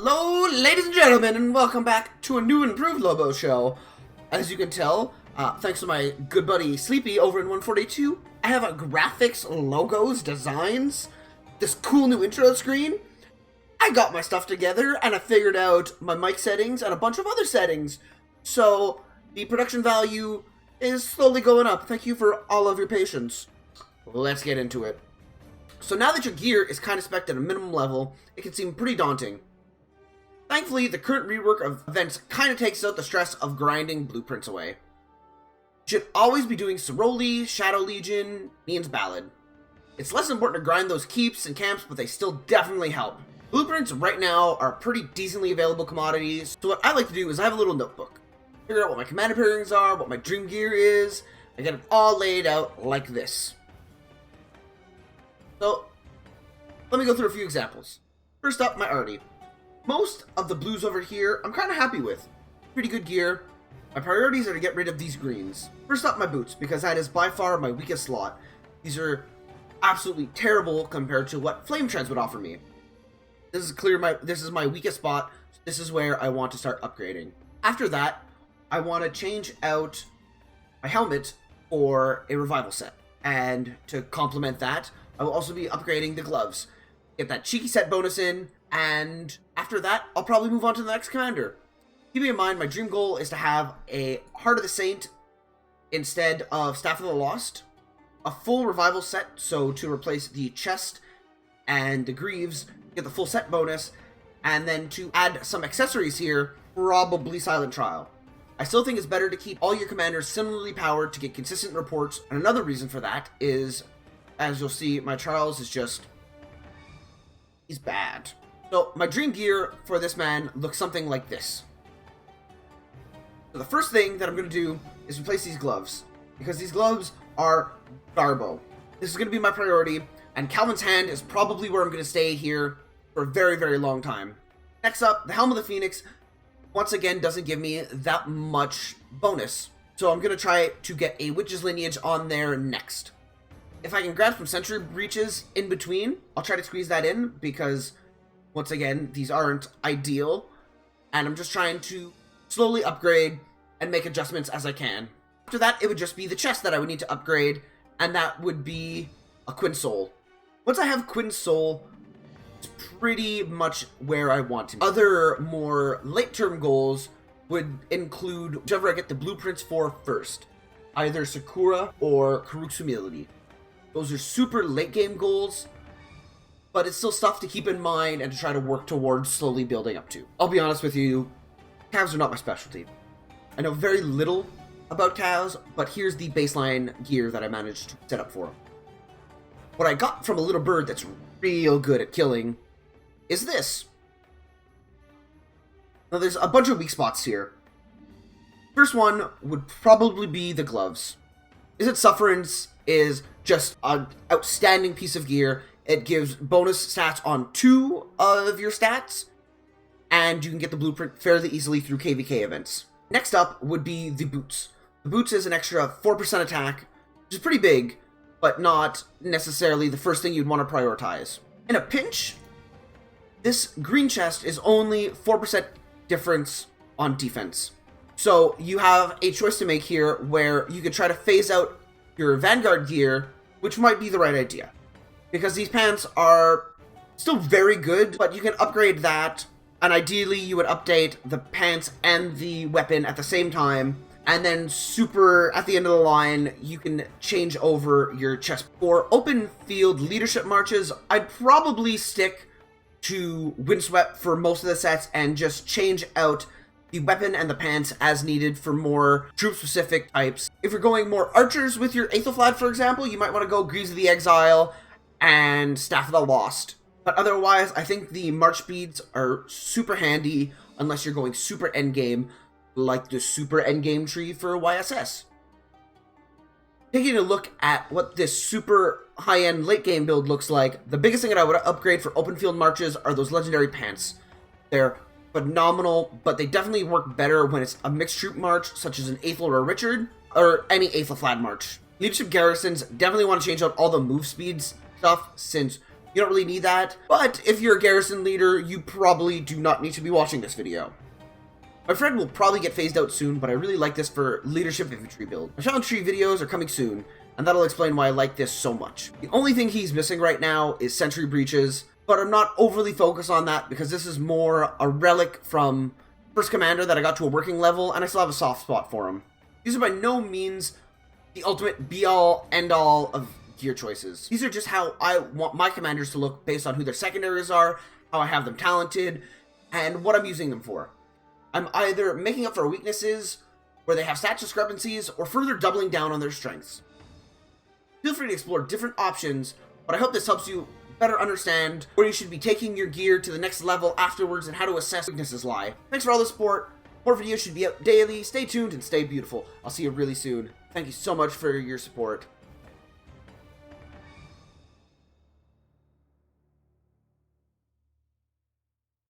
Hello, ladies and gentlemen, and welcome back to a new improved Lobo Show. As you can tell, thanks to my good buddy Sleepy over in 142, I have graphics, logos, designs, this cool new intro screen. I got my stuff together, and I figured out my mic settings and a bunch of other settings. So, the production value is slowly going up. Thank you for all of your patience. Let's get into it. So now that your gear is kind of spec'd at a minimum level, it can seem pretty daunting. Thankfully, the current rework of events kind of takes out the stress of grinding blueprints away. You should always be doing Soroli, Shadow Legion, Neon's Ballad. It's less important to grind those keeps and camps, but they still definitely help. Blueprints right now are pretty decently available commodities, so what I like to do is I have a little notebook. Figure out what my commander pairings are, what my dream gear is, I get it all laid out like this. So, let me go through a few examples. First up, my arty. Most of the blues over here, I'm kind of happy with. Pretty good gear. My priorities are to get rid of these greens. First up, my boots, because that is by far my weakest slot. These are absolutely terrible compared to what Flame Trends would offer me. This is my weakest spot. This is where I want to start upgrading. After that, I want to change out my helmet for a revival set. And to complement that, I will also be upgrading the gloves. Get that cheeky set bonus in, and after that, I'll probably move on to the next commander. Keeping in mind, my dream goal is to have a Heart of the Saint instead of Staff of the Lost. A full revival set, so to replace the chest and the greaves, get the full set bonus, and then to add some accessories here, probably Silent Trial. I still think it's better to keep all your commanders similarly powered to get consistent reports, and another reason for that is, as you'll see, my Charles is just, he's bad. So my dream gear for this man looks something like this. So the first thing that I'm going to do is replace these gloves, because these gloves are garbo. This is going to be my priority, and Calvin's Hand is probably where I'm going to stay here for a very, very long time. Next up, the Helm of the Phoenix, once again, doesn't give me that much bonus, so I'm going to try to get a Witch's Lineage on there next. If I can grab some Sentry Breaches in between, I'll try to squeeze that in, because once again, these aren't ideal, and I'm just trying to slowly upgrade and make adjustments as I can. After that, it would just be the chest that I would need to upgrade, and that would be a Quinn Soul. Once I have Quinn Soul, it's pretty much where I want to be. Other more late-term goals would include whichever I get the blueprints for first, either Sakura or Karuk's Humility. Those are super late-game goals, but it's still stuff to keep in mind and to try to work towards slowly building up to. I'll be honest with you, calves are not my specialty. I know very little about calves, but here's the baseline gear that I managed to set up for them. What I got from a little bird that's real good at killing is this. Now there's a bunch of weak spots here. First one would probably be the gloves. Izzet Sufferance is just an outstanding piece of gear. It gives bonus stats on 2 of your stats, and you can get the blueprint fairly easily through KVK events. Next up would be the boots. The boots is an extra 4% attack, which is pretty big, but not necessarily the first thing you'd want to prioritize. In a pinch, this green chest is only 4% difference on defense. So you have a choice to make here where you could try to phase out your Vanguard gear, which might be the right idea. Because these pants are still very good, but you can upgrade that, and ideally you would update the pants and the weapon at the same time, and then super at the end of the line, you can change over your chest. For open field leadership marches, I'd probably stick to Windswept for most of the sets and just change out the weapon and the pants as needed for more troop-specific types. If you're going more archers with your Aethelflad, for example, you might want to go Greaves of the Exile and Staff of the Lost. But otherwise, I think the March Beads are super handy unless you're going super endgame, like the super endgame tree for YSS. Taking a look at what this super high-end late-game build looks like, the biggest thing that I would upgrade for open field marches are those legendary pants. They're phenomenal, but they definitely work better when it's a mixed troop march, such as an Aethel or a Richard, or any Aethelflad march. Leadership garrisons definitely want to change out all the move speeds stuff, since You don't really need that, but if you're a garrison leader, you probably do not need to be watching this video. My friend will probably get phased out soon, but I really like this for leadership infantry build. My challenge tree videos are coming soon, and that'll explain why I like this so much. The only thing he's missing right now is sentry breaches, but I'm not overly focused on that because this is more a relic from First Commander that I got to a working level, and I still have a soft spot for him. These are by no means the ultimate be-all, end-all of gear choices. These are just how I want my commanders to look based on who their secondaries are, how I have them talented, and what I'm using them for. I'm either making up for weaknesses, where they have stat discrepancies, or further doubling down on their strengths. Feel free to explore different options, but I hope this helps you better understand where you should be taking your gear to the next level afterwards and how to assess weaknesses lie. Thanks for all the support. More videos should be out daily. Stay tuned and stay beautiful. I'll see you really soon. Thank you so much for your support.